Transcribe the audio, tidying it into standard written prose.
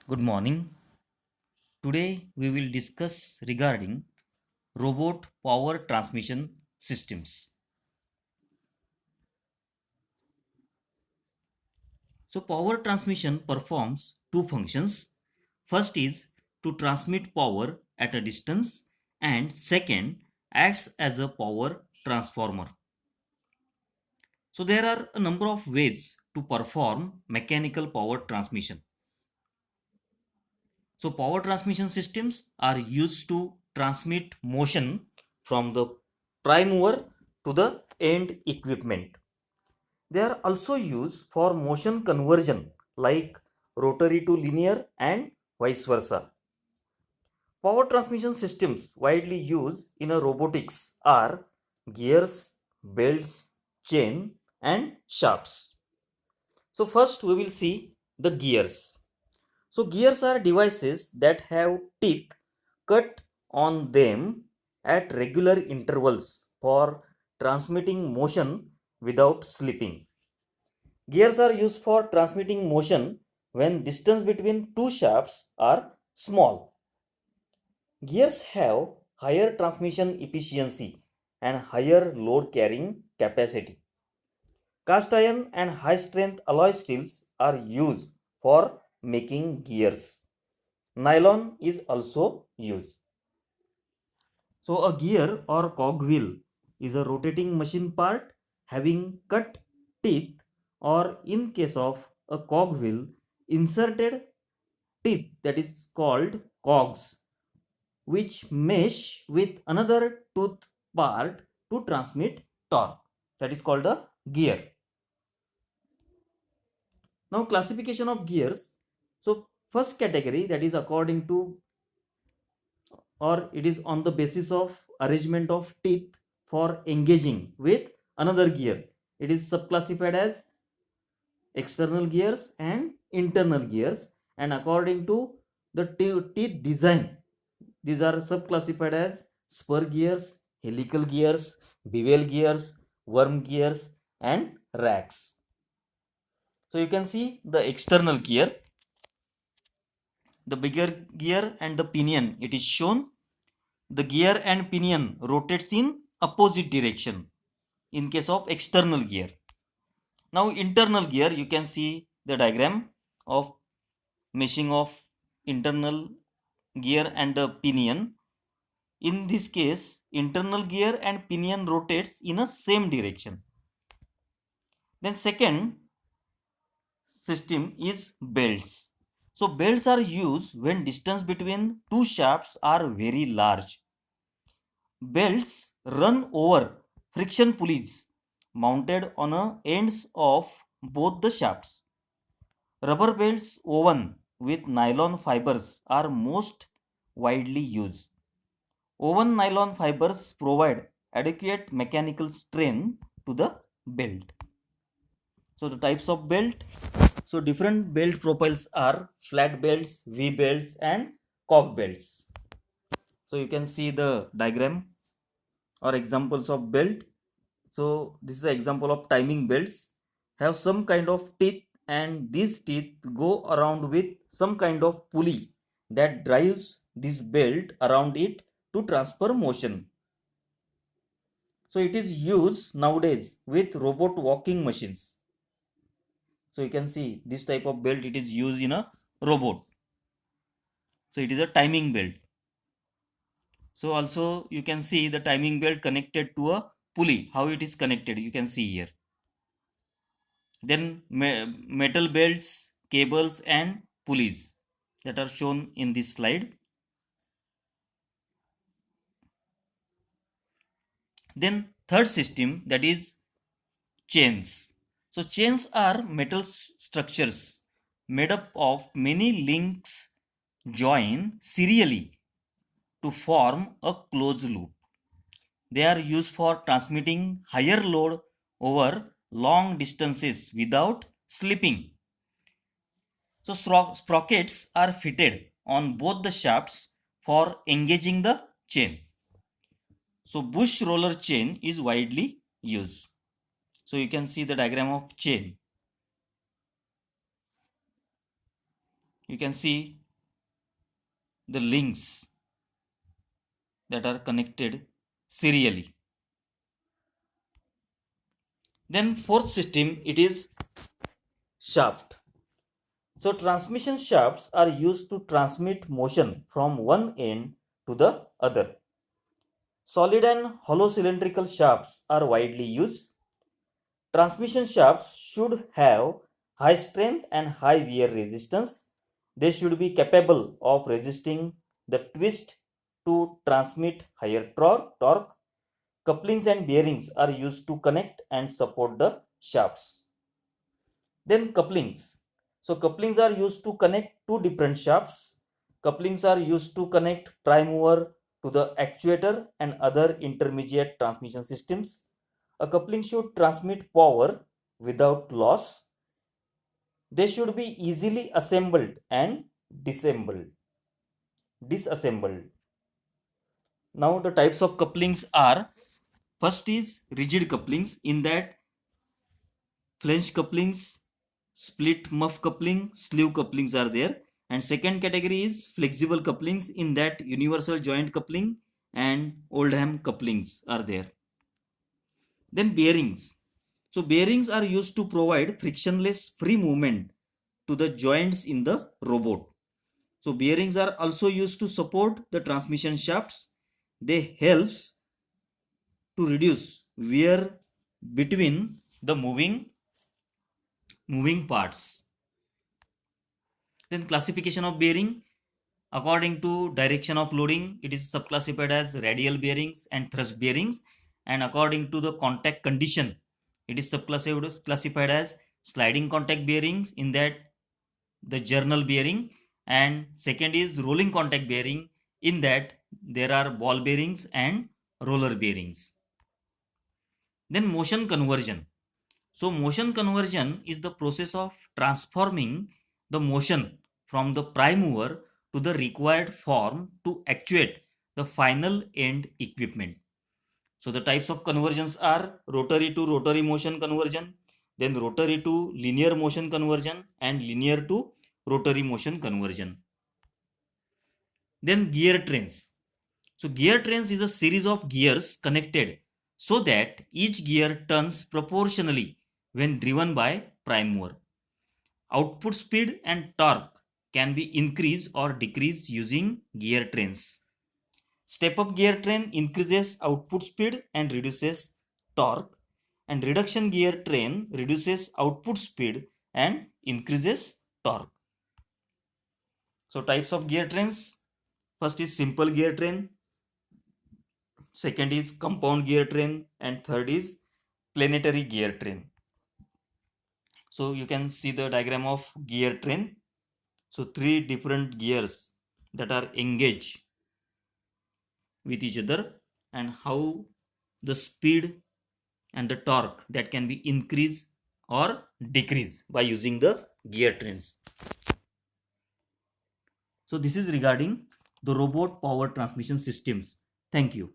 Good morning. Today we will discuss regarding robot power transmission systems. So power transmission performs two functions. First is to transmit power at a distance and second acts as a power transformer. So there are a number of ways to perform mechanical power transmission. So power transmission systems are used to transmit motion from the prime mover to the end equipment. They are also used for motion conversion like rotary to linear and vice versa. Power transmission systems widely used in a robotics are gears, belts, chain and shafts. So first we will see the gears. So gears are devices that have teeth cut on them at regular intervals for transmitting motion without slipping. Gears are used for transmitting motion when distance between two shafts are small. Gears have higher transmission efficiency and higher load carrying capacity. Cast iron and high strength alloy steels are used for making gears. Nylon is also used. So a gear or cogwheel is a rotating machine part having cut teeth, or in case of a cogwheel, inserted teeth, that is called cogs, which mesh with another tooth part to transmit torque, that is called a gear. Now classification of gears. So first category, that is according to, or it is on the basis of arrangement of teeth for engaging with another gear. It is subclassified as external gears and internal gears, and according to the teeth design, these are subclassified as spur gears, helical gears, bevel gears, worm gears and racks. So you can see the external gear, the bigger gear and the pinion, it is shown. The gear and pinion rotates in opposite direction in case of external gear. Now internal gear, you can see the diagram of meshing of internal gear and the pinion. In this case, internal gear and pinion rotates in a same direction. Then second system is belts. So belts are used when distance between two shafts are very large. Belts run over friction pulleys mounted on the ends of both the shafts. Rubber belts woven with nylon fibers are most widely used. Woven nylon fibers provide adequate mechanical strength to the belt. So the types of belt. So different belt profiles are flat belts, V belts and cock belts. So you can see the diagram or examples of belt. So this is an example of timing belts. Have some kind of teeth, and these teeth go around with some kind of pulley that drives this belt around it to transfer motion. So it is used nowadays with robot walking machines. So you can see this type of belt, it is used in a robot. So it is a timing belt. So also you can see the timing belt connected to a pulley, how it is connected, you can see here. Then metal belts, cables and pulleys that are shown in this slide. Then third system, that is chains. So chains are metal structures made up of many links joined serially to form a closed loop. They are used for transmitting higher load over long distances without slipping. So sprockets are fitted on both the shafts for engaging the chain. So bush roller chain is widely used. So you can see the diagram of chain. you can see the links that are connected serially. Then fourth system, it is shaft. So transmission shafts are used to transmit motion from one end to the other. Solid and hollow cylindrical shafts are widely used. Transmission shafts should have high strength and high wear resistance. They should be capable of resisting the twist to transmit higher torque. Couplings and bearings are used to connect and support the shafts. Then couplings. So couplings are used to connect two different shafts. Couplings are used to connect prime mover to the actuator and other intermediate transmission systems. A coupling should transmit power without loss. They should be easily assembled and disassembled. Now the types of couplings are, first is rigid couplings, in that flange couplings, split muff coupling, sleeve couplings are there. And second category is flexible couplings, in that universal joint coupling and Oldham couplings are there. Then bearings. So bearings are used to provide frictionless free movement to the joints in the robot. So bearings are also used to support the transmission shafts. They helps to reduce wear between the moving parts. Then classification of bearing. According to direction of loading, it is subclassified as radial bearings and thrust bearings. And according to the contact condition, it is subclassified as sliding contact bearings, in that the journal bearing. And second is rolling contact bearing, in that there are ball bearings and roller bearings. Then motion conversion. So motion conversion is the process of transforming the motion from the prime mover to the required form to actuate the final end equipment. So the types of conversions are rotary to rotary motion conversion, then rotary to linear motion conversion, and linear to rotary motion conversion. Then gear trains. So gear trains is a series of gears connected so that each gear turns proportionally when driven by prime mover. Output speed and torque can be increased or decreased using gear trains. Step up gear train increases output speed and reduces torque, and reduction gear train reduces output speed and increases torque. So types of gear trains. First is simple gear train, second is compound gear train, and third is planetary gear train. So you can see the diagram of gear train. So three different gears that are engaged with each other, and how the speed and the torque that can be increased or decreased by using the gear trains. So this is regarding the robot power transmission systems. Thank you.